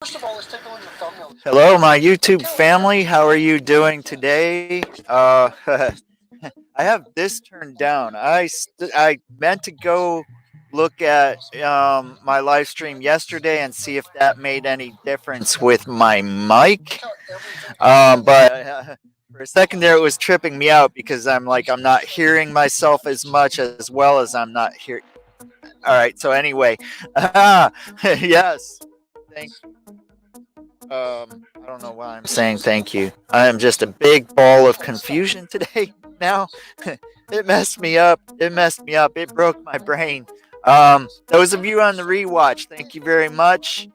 Hello, my YouTube family. How are you doing today? I have this turned down. I meant to go look at my live stream yesterday and see if that made any difference with my mic. But for a second there, it was tripping me out because I'm not hearing myself as much as well as I'm not here. All right. So anyway, yes. Thank I don't know why I'm saying thank you. I am just a big ball of confusion today. Now, it messed me up. It messed me up. It broke my brain. Those of you on the rewatch, thank you very much.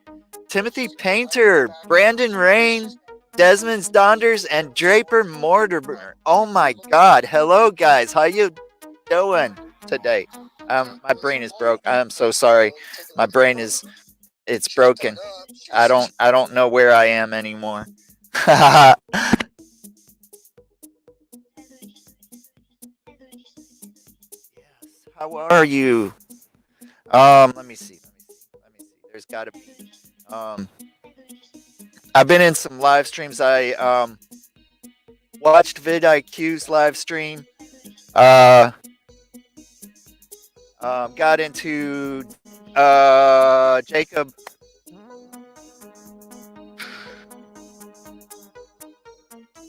Timothy Painter, Brandon Rain, Desmond Donders, and Draper Mortimer. Oh my God! Hello, guys. How you doing today? My brain is broke. I'm so sorry. My brain is it's broken. I don't know where I am anymore. Yes. How are you? Let me see. There's got to be. Um, I've been in some live streams. I watched vidIQ's live stream. Uh, got into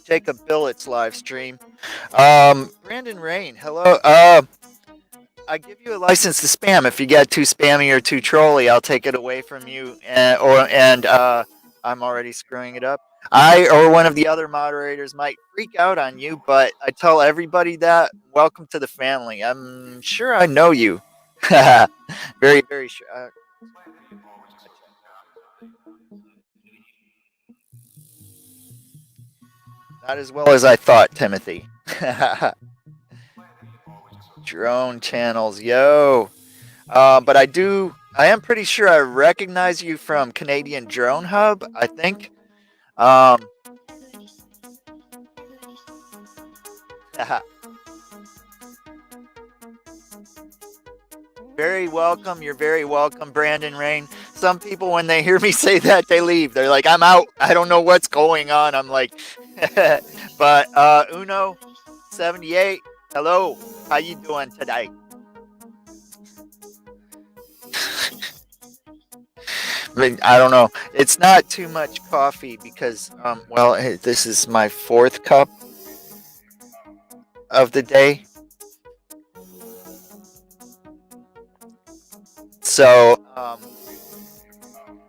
Jacob Billett's live stream. Brandon Rain, hello. I give you a license to spam. If you get too spammy or too trolly, I'll take it away from you. I'm already screwing it up. I or one of the other moderators might freak out on you, but I tell everybody that welcome to the family. I'm sure I know you. Very, very sure. Not as well as I thought, Timothy. Drone channels, yo. But I am pretty sure I recognize you from Canadian Drone Hub, I think. Um, very welcome. You're very welcome, Brandon Rain. Some people, when they hear me say that, they leave. They're like, I'm out. I don't know what's going on. I'm like, but Uno78, hello. How you doing today? I don't know. It's not too much coffee because, this is my fourth cup of the day. So, I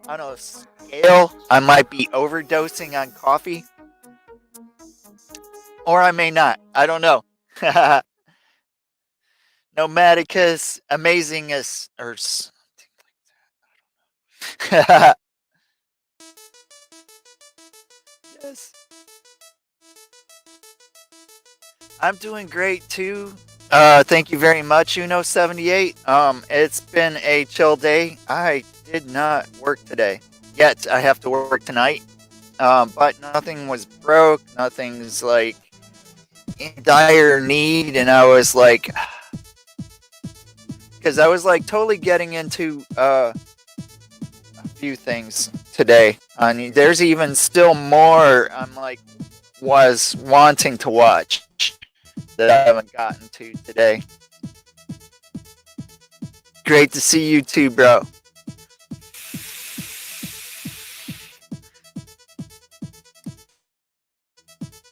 don't know, scale, I might be overdosing on coffee. Or I may not. I don't know. Nomadicus, Amazingus, or something like that. Yes. I'm doing great too. Thank you very much, Uno78. It's been a chill day. I did not work today. Yet I have to work tonight. But nothing was broke. Nothing's like in dire need, and I was like, because I was like totally getting into a few things today. I mean, there's even still more I'm like was wanting to watch that I haven't gotten to today. Great to see you too, bro.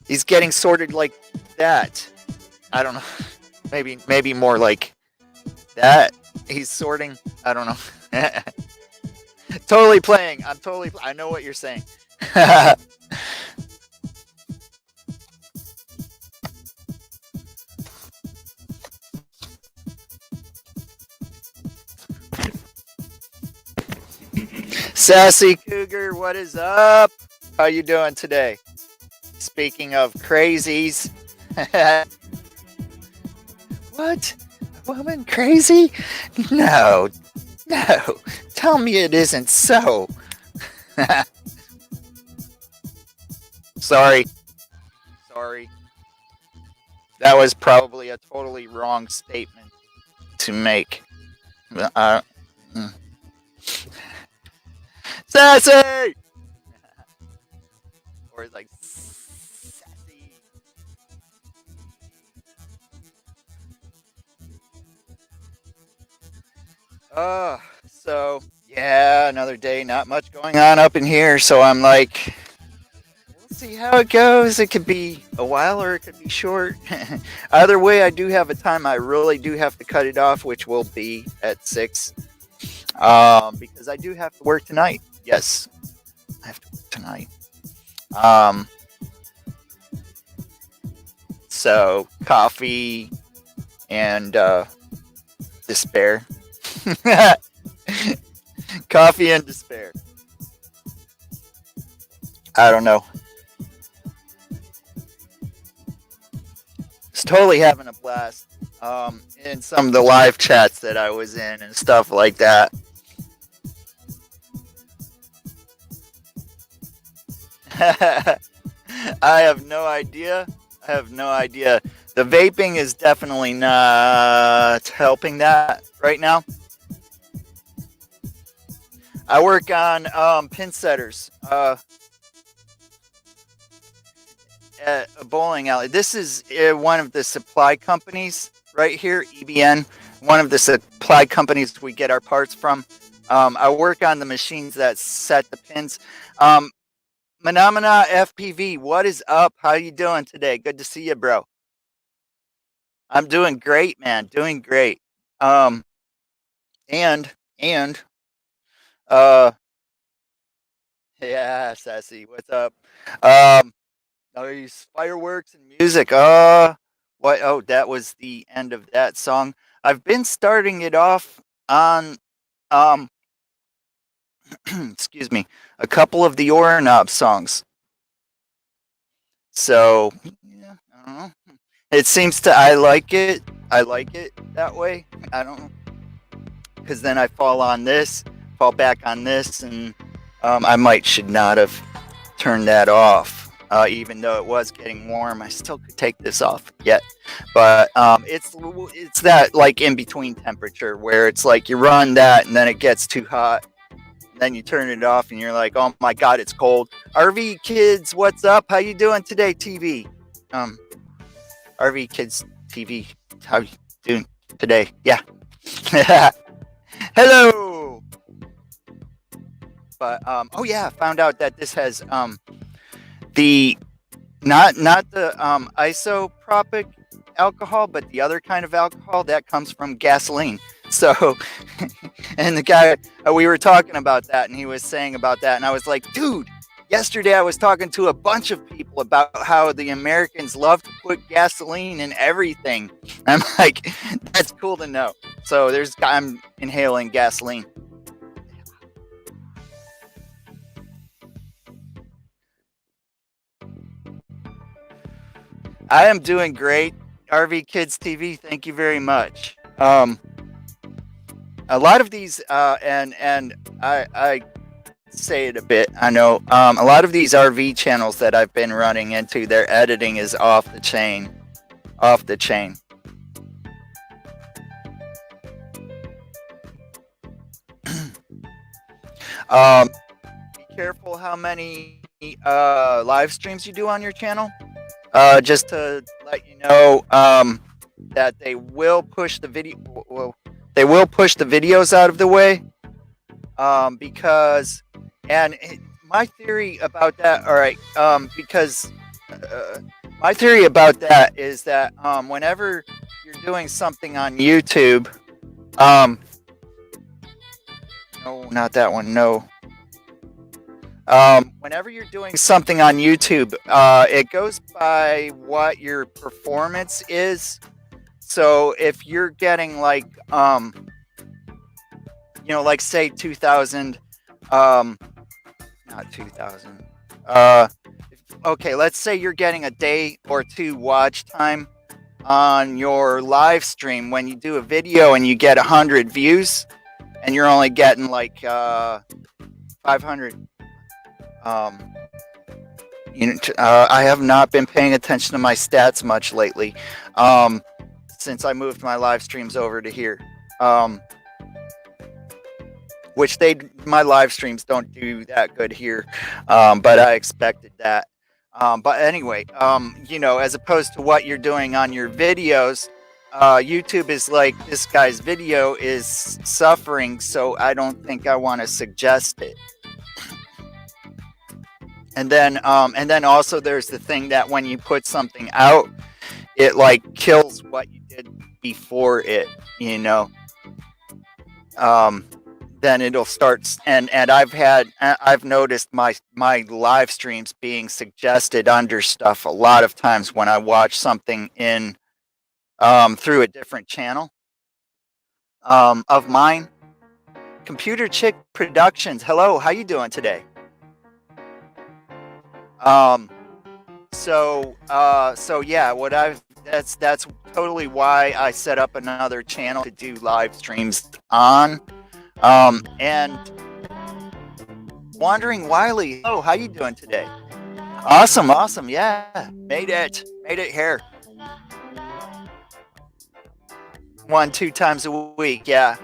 He's getting sorted like that. I don't know. Maybe more like that. He's sorting. I don't know. Totally playing. I know what you're saying. Sassy Cougar, what is up? How you doing today? Speaking of crazies. What? A woman crazy? No. No. Tell me it isn't so. Sorry. That was probably a totally wrong statement to make. Sassy! where it's like sassy. So yeah, another day, not much going on up in here. So I'm like, we'll see how it goes. It could be a while or it could be short. Either way, I do have a time. I really do have to cut it off, which will be at 6. Because I do have to work tonight. Yes, I have to work tonight. Um, so coffee and despair. Coffee and despair. I don't know. It's totally having a blast. In some of the live chats that I was in and stuff like that. I have no idea. I have no idea. The vaping is definitely not helping that right now. I work on pin setters at a bowling alley. This is one of the supply companies right here, EBN. One of the supply companies we get our parts from. I work on the machines that set the pins. Phenomena FPV, what is up? How you doing today? Good to see you, bro. I'm doing great, man. Doing great. Um, and uh, yeah, sassy. What's up? Um, these fireworks and music. What? Oh, that was the end of that song. I've been starting it off on um, excuse me, a couple of the Oronob songs. So yeah, I don't know. It seems to I like it. I like it that way. I don't know, because then I fall back on this, and I might should not have turned that off. Even though it was getting warm, I still could take this off yet. But it's that like in between temperature where it's like you run that and then it gets too hot. Then you turn it off and you're like, oh my god, it's cold. RV kids, what's up? How you doing today, TV? Um, RV kids TV. How you doing today? Yeah. Hello. But oh yeah, I found out that this has the not the isopropic alcohol, but the other kind of alcohol that comes from gasoline. So, and the guy we were talking about that, and he was saying about that, and I was like, dude. Yesterday, I was talking to a bunch of people about how the Americans love to put gasoline in everything. I'm like, that's cool to know. So I'm inhaling gasoline. I am doing great. RV Kids TV, thank you very much. A lot of these, and I say it a bit. I know a lot of these RV channels that I've been running into, their editing is off the chain, off the chain. Um, be careful how many live streams you do on your channel. Just to let you know that they will push the video. Well, they will push the videos out of the way because, and my theory about that. All right, because my theory about that is that whenever you're doing something on YouTube, no, not that one. No. Whenever you're doing something on YouTube, it goes by what your performance is. So if you're getting like, like say 2000, not 2000. Okay, let's say you're getting a day or two watch time on your live stream when you do a video and you get 100 views, and you're only getting like 500. I have not been paying attention to my stats much lately, since I moved my live streams over to here. Which my live streams don't do that good here, but I expected that. But anyway, as opposed to what you're doing on your videos, YouTube is like, this guy's video is suffering, so I don't think I want to suggest it. And then also there's the thing that when you put something out, it like kills what you did before it, you know. Then it'll start, and I've noticed my live streams being suggested under stuff a lot of times when I watch something in through a different channel of mine. Computer Chick Productions, hello, how you doing today? So yeah, that's totally why I set up another channel to do live streams on. And Wandering Wiley, oh, how you doing today? Awesome, yeah, made it here. 1-2 times a week, yeah.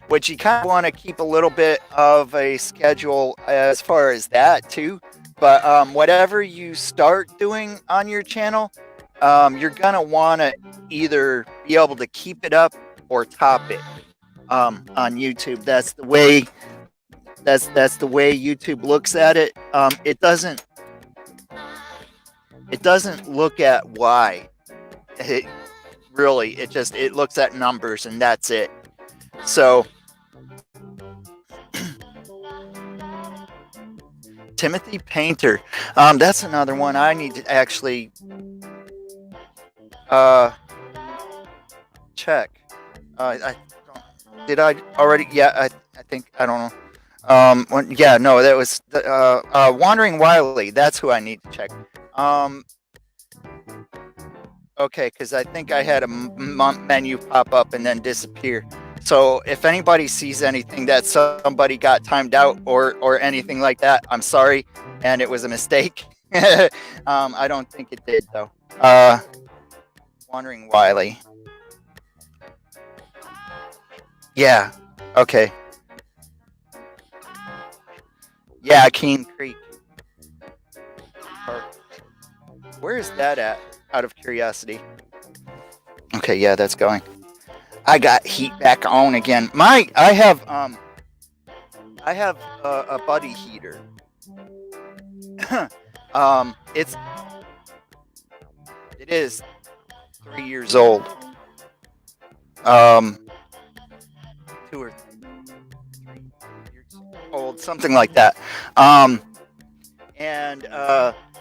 Which you kind of want to keep a little bit of a schedule as far as that too. But whatever you start doing on your channel, you're gonna want to either be able to keep it up or top it on YouTube. That's the way YouTube looks at it. It doesn't look at why. It looks at numbers, and that's it. So Timothy Painter, that's another one I need to actually check. Did I already? Yeah, I think, I don't know. Yeah, no, that was Wandering Wildly. That's who I need to check. Okay, because I think I had a menu pop up and then disappear. So if anybody sees anything that somebody got timed out or anything like that, I'm sorry, and it was a mistake. I don't think it did though. Wandering Wiley. Yeah. Okay. Yeah, Keene Creek. Where is that at? Out of curiosity. Okay, yeah, that's going. I got heat back on again. I have a buddy heater. It is 3 years old. 2 or 3 years old, something like that. And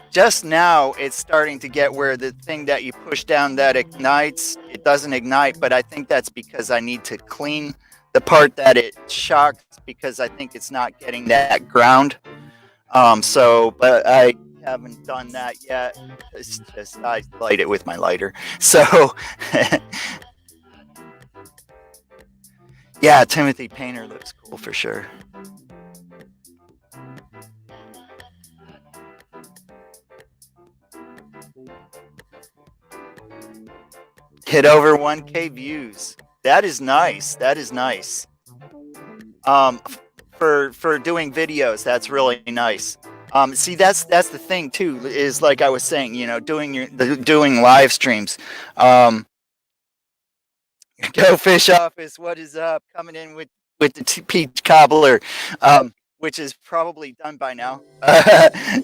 just now it's starting to get where the thing that you push down that ignites, it doesn't ignite, but I think that's because I need to clean the part that it shocks, because I think it's not getting that ground. But I haven't done that yet. It's just, I light it with my lighter. So yeah, Timothy Painter looks cool for sure. Hit over 1K views. That is nice. That is nice. For doing videos, that's really nice. See, that's the thing too. Is like I was saying, doing live streams. Go Fish Office. What is up? Coming in with the peach cobbler. Which is probably done by now.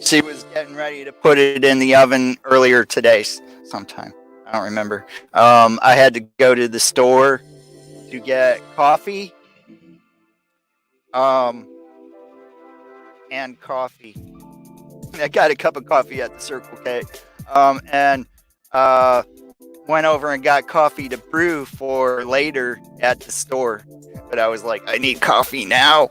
She was getting ready to put it in the oven earlier today, sometime. I don't remember. I had to go to the store to get coffee. And coffee. I got a cup of coffee at the Circle K. And went over and got coffee to brew for later at the store. But I was like, I need coffee now.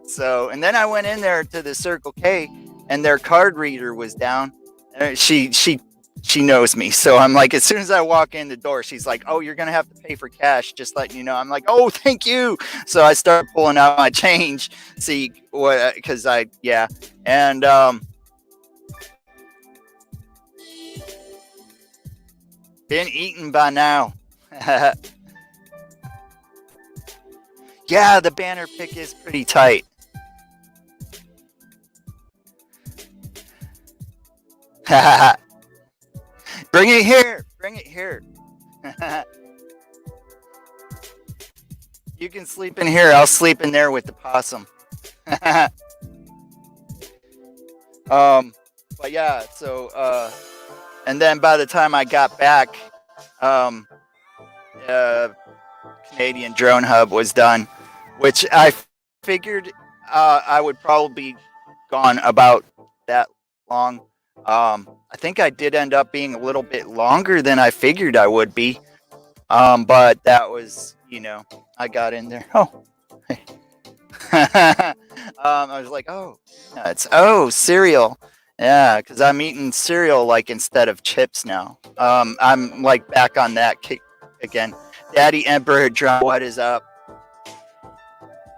So, and then I went in there to the Circle K, and their card reader was down. She knows me, so I'm like, as soon as I walk in the door, she's like, "Oh, you're gonna have to pay for cash, just letting you know." I'm like, "Oh, thank you." So I start pulling out my change, see what, because and been eaten by now. Yeah, the banner pick is pretty tight. Bring it here. Bring it here. You can sleep in here. I'll sleep in there with the possum. um, but yeah, so and then by the time I got back, um, uh, Canadian Drone Hub was done, which I figured I would probably be gone about that long. I think I did end up being a little bit longer than I figured I would be. But that was, I got in there. Oh, I was like, oh, yeah, cereal. Yeah, because I'm eating cereal like instead of chips now. I'm like back on that kick again. Daddy Emperor Drum, what is up?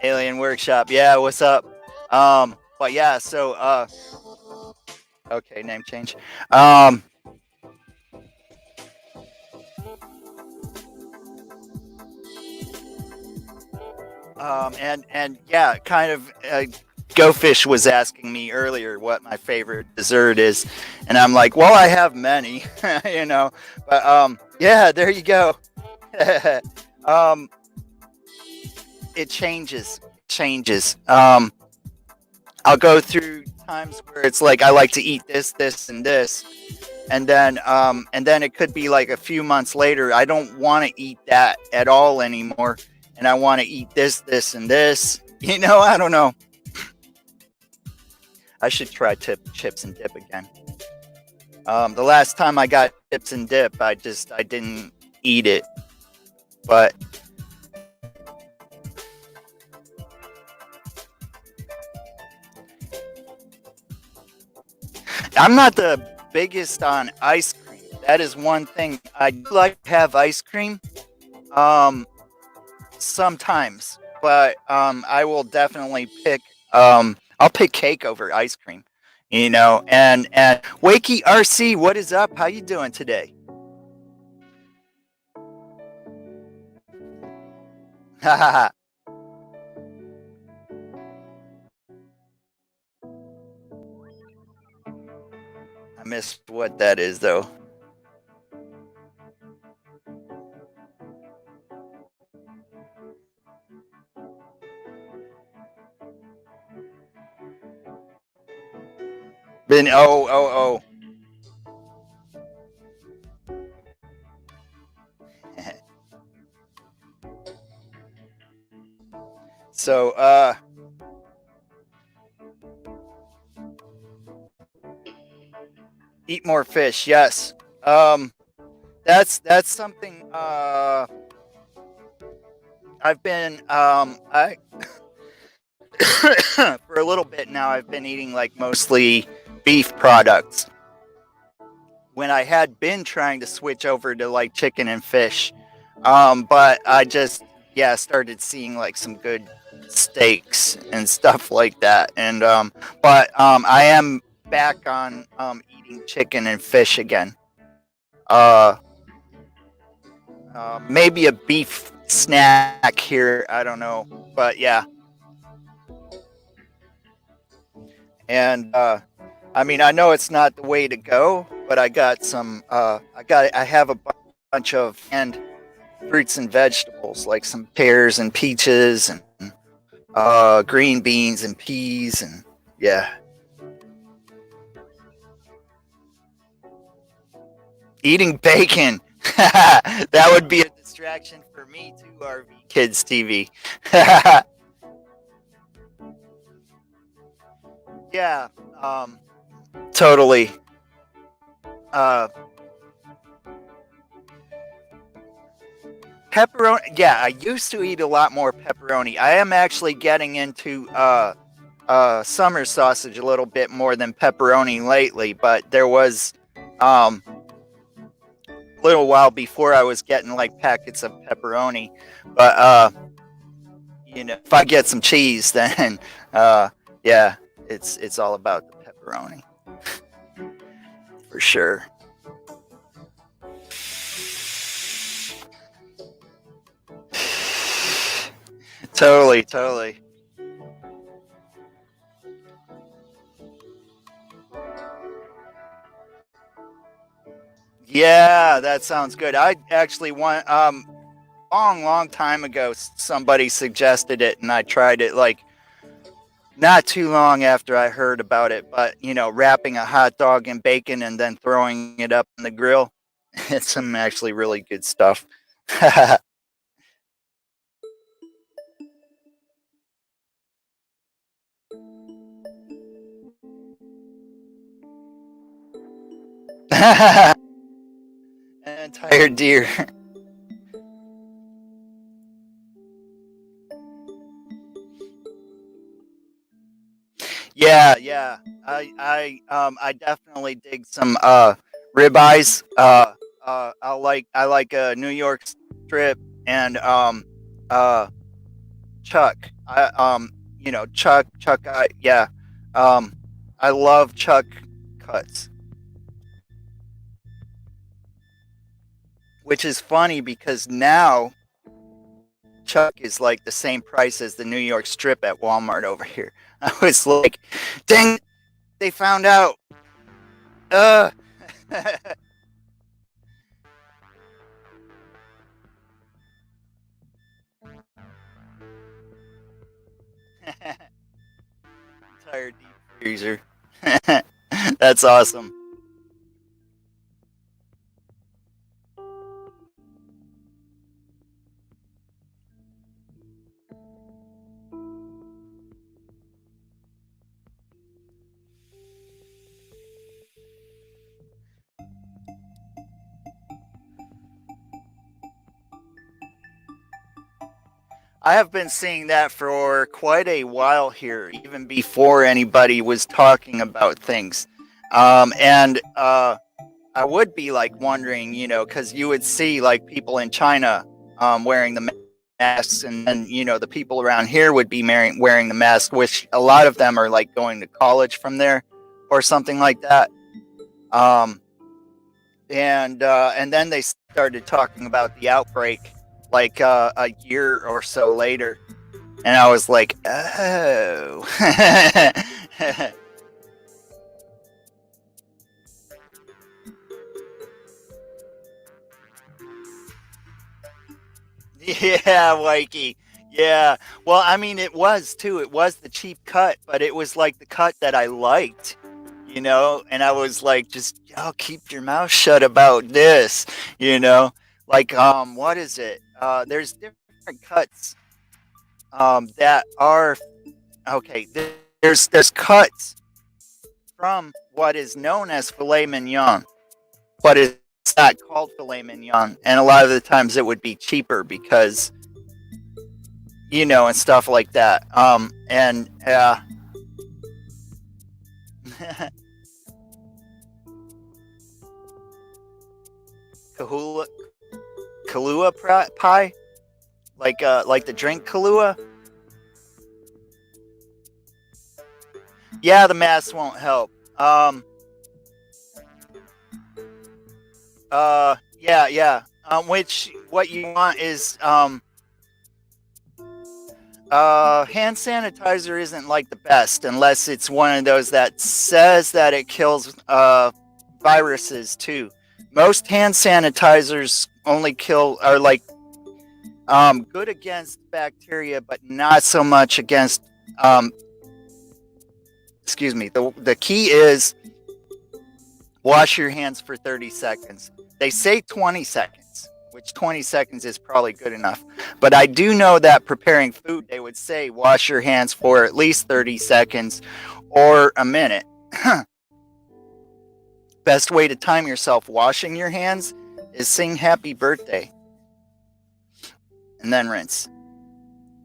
Alien Workshop, yeah, what's up? But yeah, so okay, name change. And yeah, kind of. Go Fish was asking me earlier what my favorite dessert is, and I'm like, well, I have many, but yeah, there you go. um, it changes. I'll go through times where it's like I like to eat this, this, and this, and then it could be like a few months later, I don't want to eat that at all anymore, and I want to eat this, this, and this. I don't know. I should try chips and dip again. The last time I got chips and dip, I didn't eat it, but I'm not the biggest on ice cream. That is one thing I do like to have ice cream. Sometimes, but I will definitely pick. I'll pick cake over ice cream. And Wakey RC, what is up? How you doing today? I missed what that is though. Been oh. So eat more fish. Yes. That's something I've been I for a little bit now I've been eating like mostly beef products. When I had been trying to switch over to like chicken and fish. But I just started seeing like some good steaks and stuff like that. And but I am back on eating chicken and fish again. Uh, maybe a beef snack here. I don't know, but yeah. And I mean, I know it's not the way to go, but I got some. I have a bunch of canned fruits and vegetables, like some pears and peaches and green beans and peas, and yeah, eating bacon. That would be a distraction for me too. RV Kids TV. Yeah, um, totally. Uh, Pepperoni. Yeah, I used to eat a lot more pepperoni. I am actually getting into summer sausage a little bit more than pepperoni lately, but there was um a little while before I was getting like packets of pepperoni. But if I get some cheese, then yeah, it's all about the pepperoni for sure. Totally. Yeah, that sounds good. I actually want long time ago somebody suggested it and I tried it like not too long after I heard about it, but wrapping a hot dog in bacon and then throwing it up in the grill. It's some actually really good stuff. An entire deer. Yeah, yeah. I definitely dig some ribeyes. I like a New York strip and uh chuck. Chuck. Yeah. Um, I love chuck cuts, which is funny because now chuck is like the same price as the New York strip at Walmart over here. I was like, dang, they found out. Uh. Entire deep freezer. That's awesome. I have been seeing that for quite a while here, even before anybody was talking about things. And I would be like wondering, because you would see like people in China wearing the masks, and then the people around here would be wearing the mask, which a lot of them are like going to college from there or something like that. Um, and then they started talking about the outbreak like a year or so later, and I was like, oh. Yeah, Wakey. Yeah. Well, I mean, it was too. It was the cheap cut, but it was like the cut that I liked, and I was like, just, keep your mouth shut about this, you know? Like, what is it? There's different cuts that are okay. There's cuts from what is known as filet mignon, but it's not called filet mignon. And a lot of the times it would be cheaper because, and stuff like that. And Kahula, Kahlua pie, like the drink Kahlua. Yeah, the mask won't help. Yeah, yeah. Which what you want is hand sanitizer isn't like the best unless it's one of those that says that it kills viruses too. Most hand sanitizers only kill are like good against bacteria, but not so much against um, excuse me. The key is wash your hands for 30 seconds. They say 20 seconds, which 20 seconds is probably good enough. But I do know that preparing food, they would say wash your hands for at least 30 seconds or a minute. Best way to time yourself washing your hands is sing happy birthday and then rinse.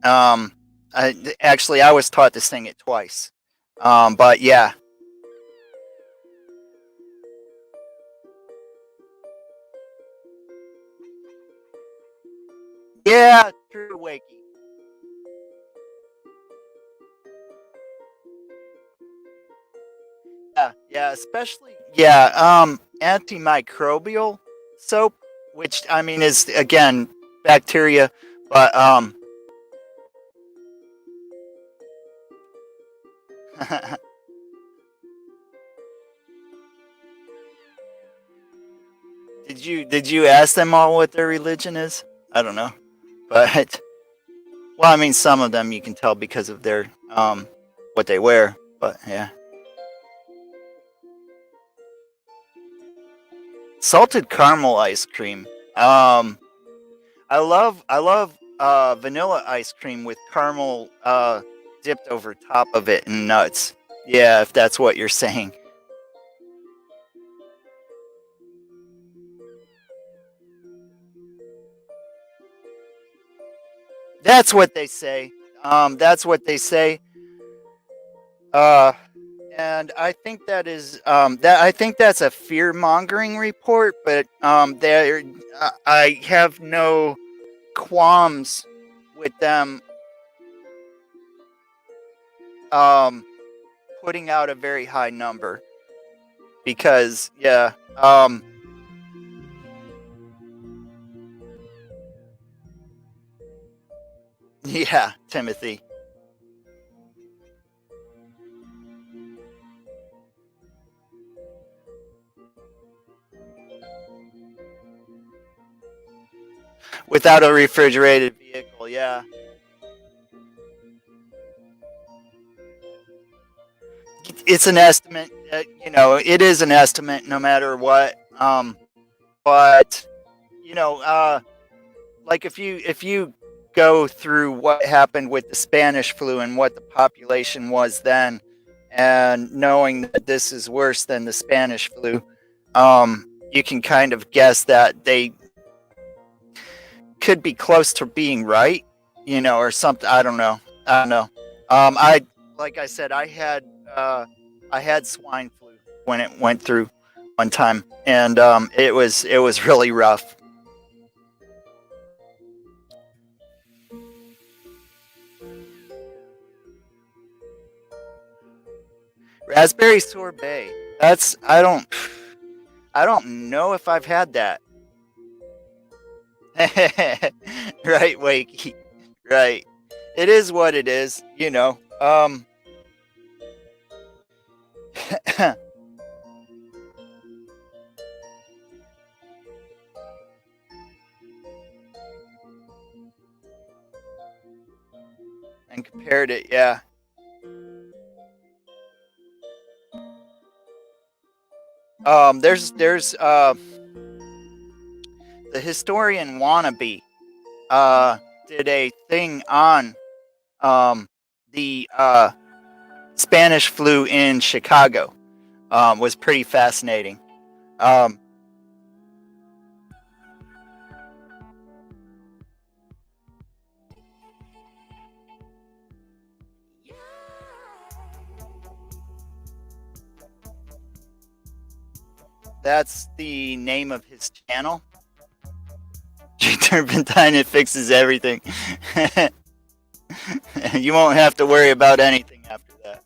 Um, I was taught to sing it twice. But yeah, yeah, true, Wakey. Yeah, yeah, especially yeah, antimicrobial soap, which I mean is again bacteria, but Did you ask them all what their religion is? I don't know, but well, I mean, some of them you can tell because of their what they wear. But yeah, salted caramel ice cream. Um, I love vanilla ice cream with caramel dipped over top of it and nuts. Yeah, if that's what you're saying. That's what they say. That's what they say. Uh, and I think I think that's a fear mongering report, but there I have no qualms with them um putting out a very high number because yeah, yeah, Timothy. Without a refrigerated vehicle, yeah. It's an estimate, it is an estimate no matter what. But you know, like if you go through what happened with the Spanish flu and what the population was then, and knowing that this is worse than the Spanish flu, you can kind of guess that they could be close to being right, or something. I don't know. I don't know. I like I said, I had swine flu when it went through one time, and it was really rough. Raspberry sorbet. That's I don't know if I've had that. Right, Wakey. Right. It is what it is. And compared it, yeah. There's the historian wannabe did a thing on um the Spanish flu in Chicago. Was pretty fascinating. Um, that's the name of his channel. Turpentine, it fixes everything. You won't have to worry about anything after that.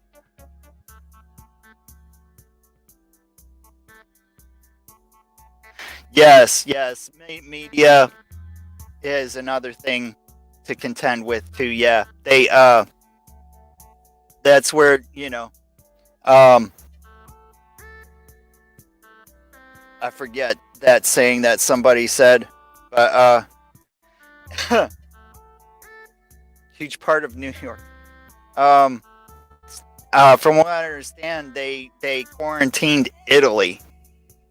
Yes, yes. Media is another thing to contend with too. Yeah, that's where um I forget that saying that somebody said, but huge part of New York. Um, from what I understand, they quarantined Italy.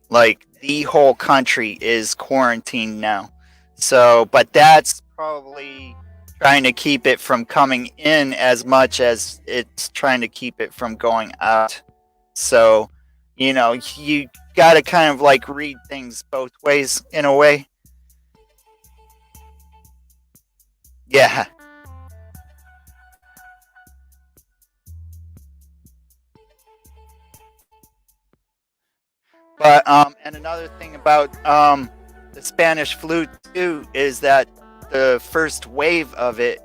Like the whole country is quarantined now. So, but that's probably trying to keep it from coming in as much as it's trying to keep it from going out. So, you got to kind of like read things both ways in a way. Yeah. But and another thing about the Spanish flu too is that the first wave of it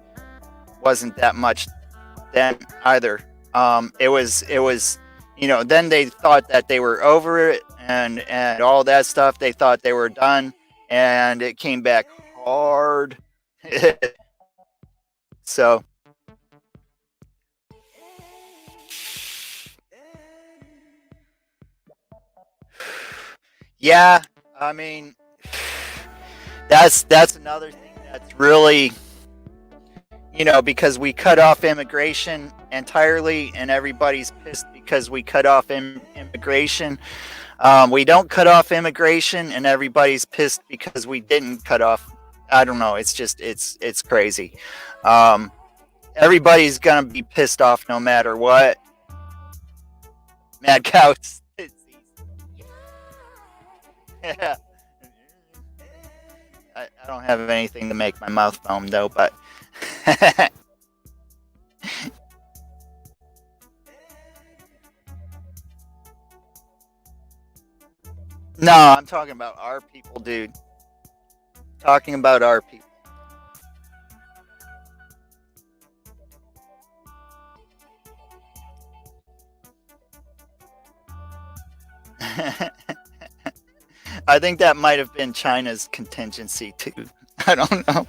wasn't that much then either. It was then they thought that they were over it and all that stuff. They thought they were done, and it came back hard. So yeah, I mean, that's another thing that's really, because we cut off immigration entirely, and everybody's pissed because we cut off immigration. We don't cut off immigration, and everybody's pissed because we didn't cut off. I don't know. It's just it's crazy. Um, Everybody's gonna be pissed off no matter what. Mad cow. Yeah. I don't have anything to make my mouth foam though, but no, I'm talking about our people, dude. Talking about our people. I think that might have been China's contingency too. I don't know.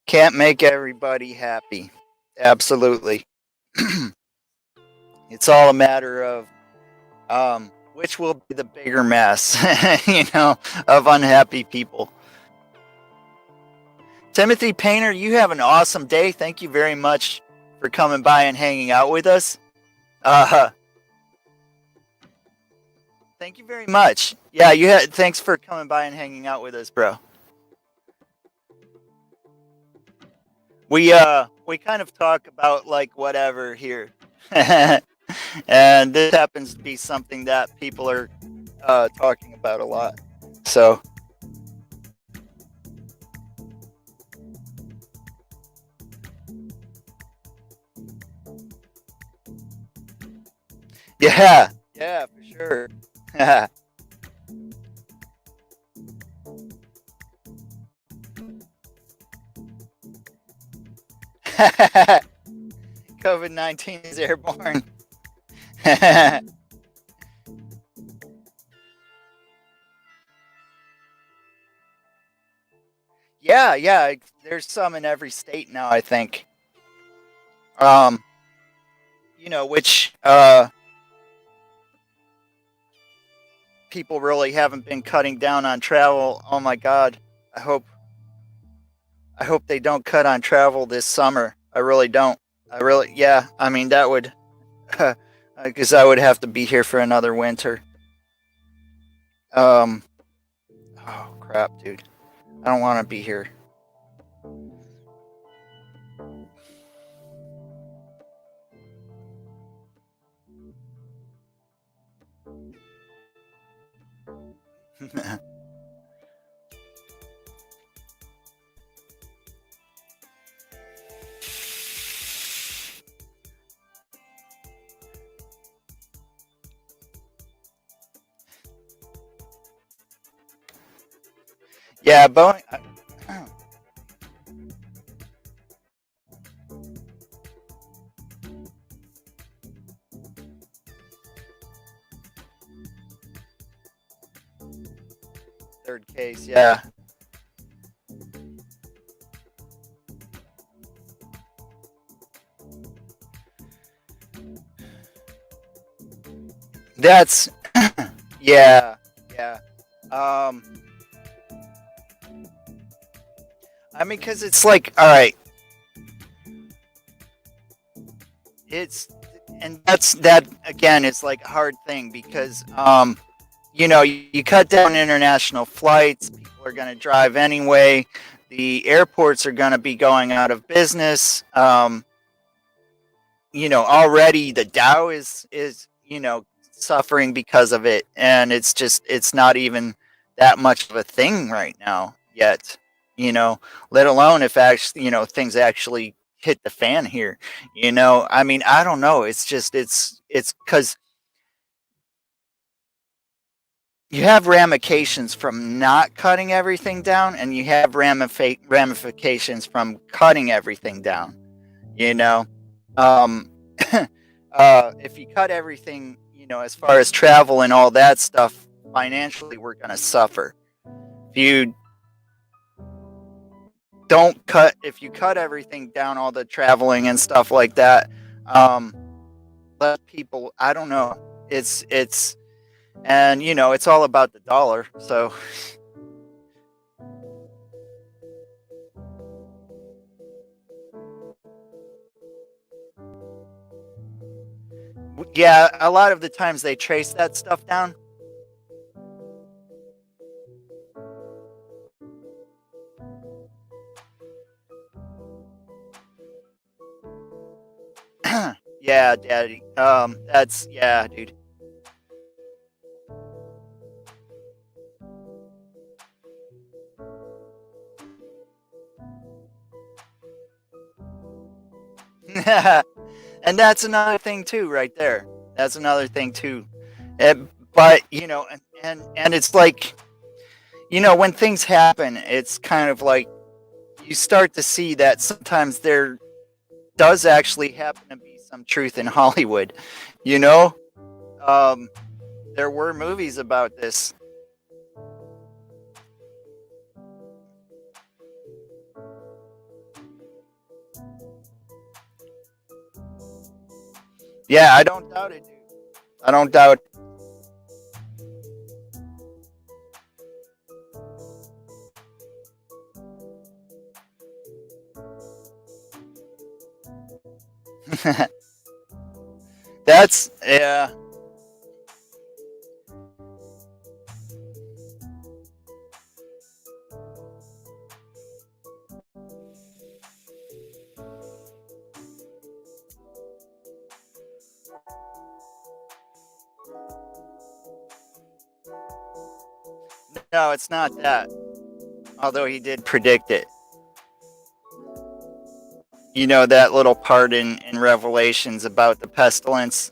Can't make everybody happy. Absolutely. It's all a matter of which will be the bigger mess, of unhappy people. Timothy Painter, you have an awesome day. Thank you very much for coming by and hanging out with us. Thank you very much. Yeah, thanks for coming by and hanging out with us, bro. We kind of talk about like whatever here. And this happens to be something that people are talking about a lot. So yeah, for sure. COVID-19 is airborne. Yeah. There's some in every state now, I think. Um, which people really haven't been cutting down on travel. Oh my God. I hope they don't cut on travel this summer. I really don't. Yeah. I mean, that would, because I would have to be here for another winter. Oh crap, dude. I don't want to be here. Yeah, Boeing. Third case, yeah. That's yeah. Um, I mean, because it's like, all right, it's and that again is like a hard thing because you cut down international flights, people are going to drive anyway, the airports are going to be going out of business. Already the Dow is suffering because of it, and it's not even that much of a thing right now yet. Let alone if actually things actually hit the fan here. I mean, I don't know. It's because you have ramifications from not cutting everything down, and you have ramifications from cutting everything down. You know, um, if you cut everything, as far as travel and all that stuff, financially, we're gonna suffer. If you if you cut everything down, all the traveling and stuff like that, let people. I don't know. It's And it's all about the dollar. So yeah, a lot of the times they trace that stuff down. Yeah, daddy. That's yeah, dude. And that's another thing too, right there. That's another thing too. Eh, but and it's like when things happen, it's kind of like you start to see that sometimes there does actually happen to be some truth in Hollywood. You know, um, there were movies about this. Yeah, I don't doubt it, dude. I don't doubt. That's yeah. No, it's not that. Although he did predict it. That little part in Revelations about the pestilence.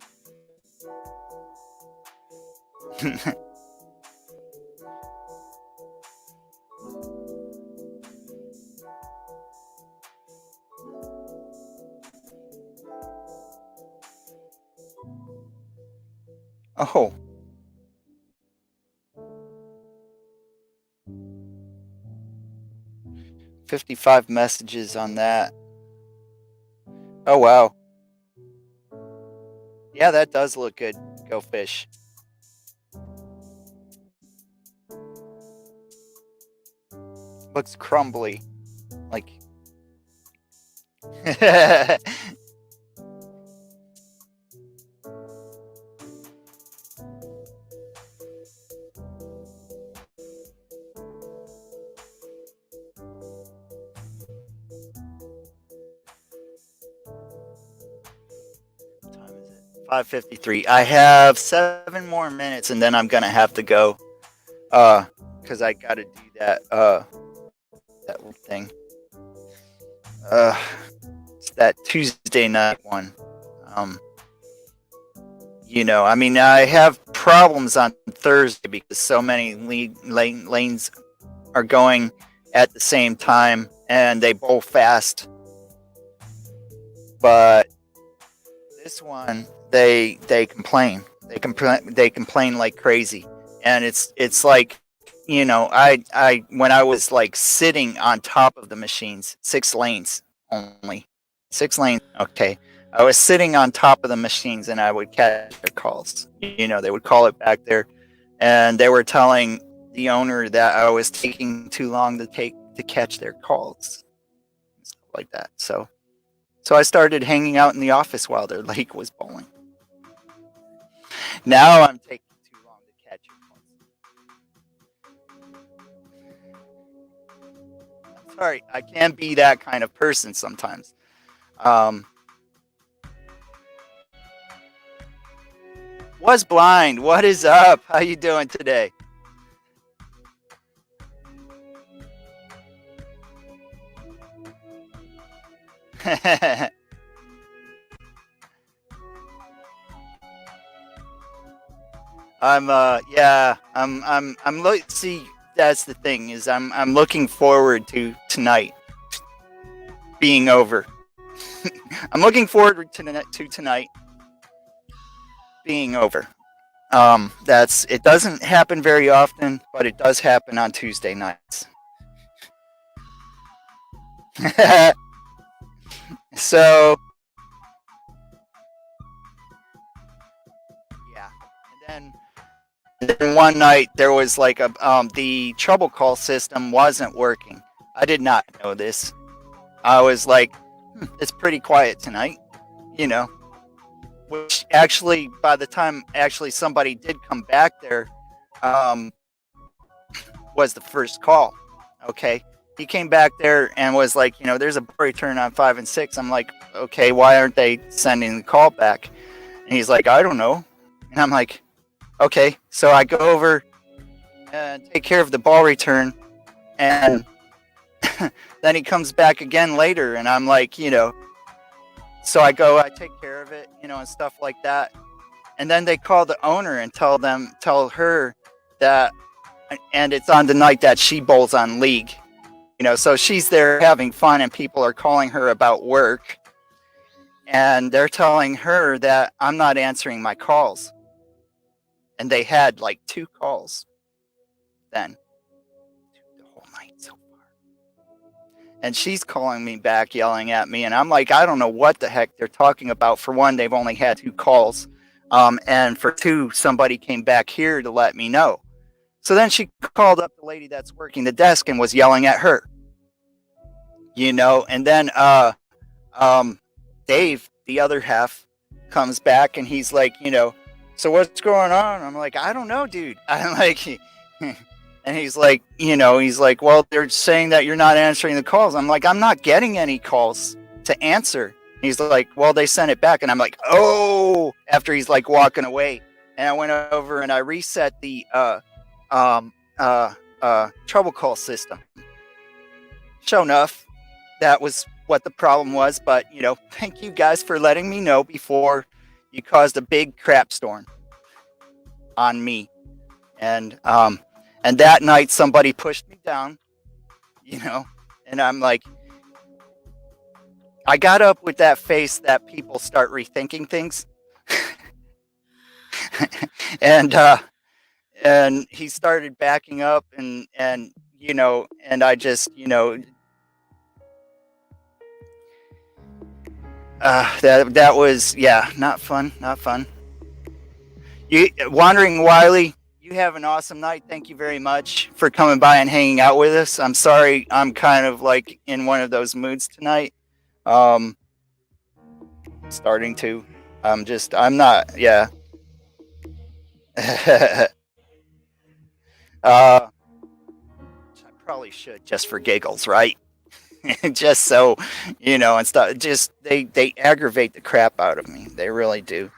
Oh, 55 messages on that. Oh wow. Yeah, that does look good. Go fish. Looks crumbly. Like time is it? 5:53. I have 7 more minutes and then I'm gonna have to go. Because I gotta do that thing. Uh, it's that Tuesday night one. Um, I mean, I have problems on Thursday because so many lanes are going at the same time and they both fast. But this one, they complain. They complain like crazy, and it's like I when I was like sitting on top of the machines, 6 lanes only, 6 lanes. Okay, I was sitting on top of the machines, and I would catch their calls. They would call it back there, and they were telling the owner that I was taking too long to catch their calls, and stuff like that. So I started hanging out in the office while their lake was bowling. Now I'm taking too long to catch your calls. I'm sorry, I can't be that kind of person sometimes. Um, was blind. What is up? How you doing today? I'm yeah, see, that's the thing is I'm looking forward to tonight being over. I'm looking forward to tonight being over. That's it doesn't happen very often, but it does happen on Tuesday nights. So yeah, and then then one night there was like the trouble call system wasn't working. I did not know this. I was like, it's pretty quiet tonight, you know. Which actually, by the time actually somebody did come back there, was the first call. Okay, he came back there and was like, there's a bar return on 5 and 6. I'm like, okay, why aren't they sending the call back? And he's like, I don't know. And I'm like, okay. So I go over and take care of the ball return, and then he comes back again later, and I'm like, so I take care of it, and stuff like that. And then they call the owner and tell her that, and it's on the night that she bowls on league, so she's there having fun, and people are calling her about work, and they're telling her that I'm not answering my calls. And they had like 2 calls then the whole night so far. And she's calling me back, yelling at me, and I'm like, I don't know what the heck they're talking about. For one, they've only had 2 calls. And for 2, somebody came back here to let me know. So then she called up the lady that's working the desk and was yelling at her. And then Dave, the other half, comes back and he's like, so what's going on? I'm like, I don't know, dude. I'm like, and he's like, well, they're saying that you're not answering the calls. I'm like, I'm not getting any calls to answer. He's like, well, they sent it back. And I'm like, oh, after he's like walking away. And I went over and I reset the trouble call system. Sure enough, that was what the problem was. But, thank you guys for letting me know before you caused a big crap storm on me. And that night somebody pushed me down, and I'm like, I got up with that face that people start rethinking things. and he started backing up and I just, that was, not fun. Wandering Wiley, you have an awesome night. Thank you very much for coming by and hanging out with us. I'm sorry, I'm kind of like in one of those moods tonight. Starting to. I'm not, yeah. I probably should, just for giggles, right? Just so, and stuff. Just, they aggravate the crap out of me. They really do.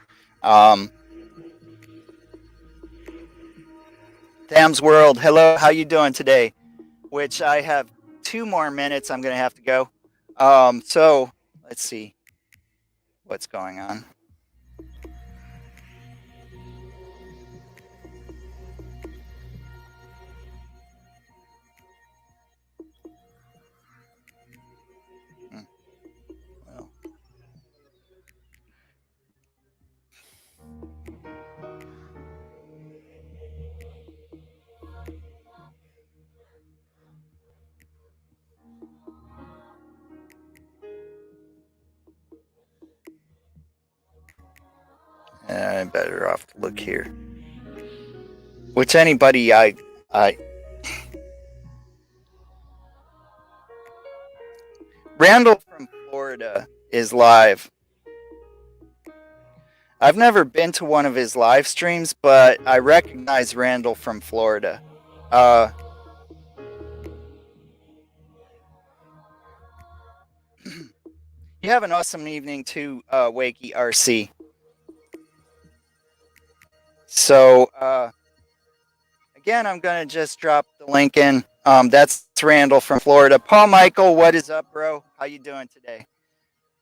Tham's World, hello, how you doing today? Which I have 2 more minutes. I'm gonna have to go. So let's see what's going on. Well. I'm better off to look here. Which anybody I Randall from Florida is live. I've never been to one of his live streams, but I recognize Randall from Florida. You have an awesome evening too, Wakey RC. So, again, I'm going to just drop the link in. That's Randall from Florida. Paul Michael, what is up, bro? How you doing today?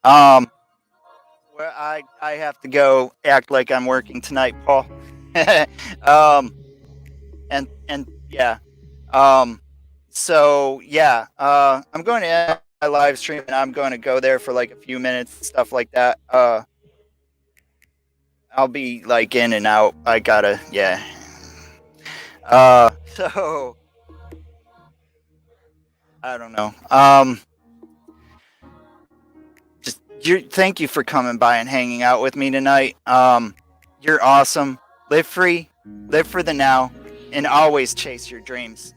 Well, I have to go act like I'm working tonight, Paul. And yeah. So, yeah. I'm going to end my live stream, and I'm going to go there for like a few minutes, stuff like that. I'll be like in and out. I gotta, yeah. So I don't know. Thank you for coming by and hanging out with me tonight. You're awesome. Live free, live for the now, and always chase your dreams.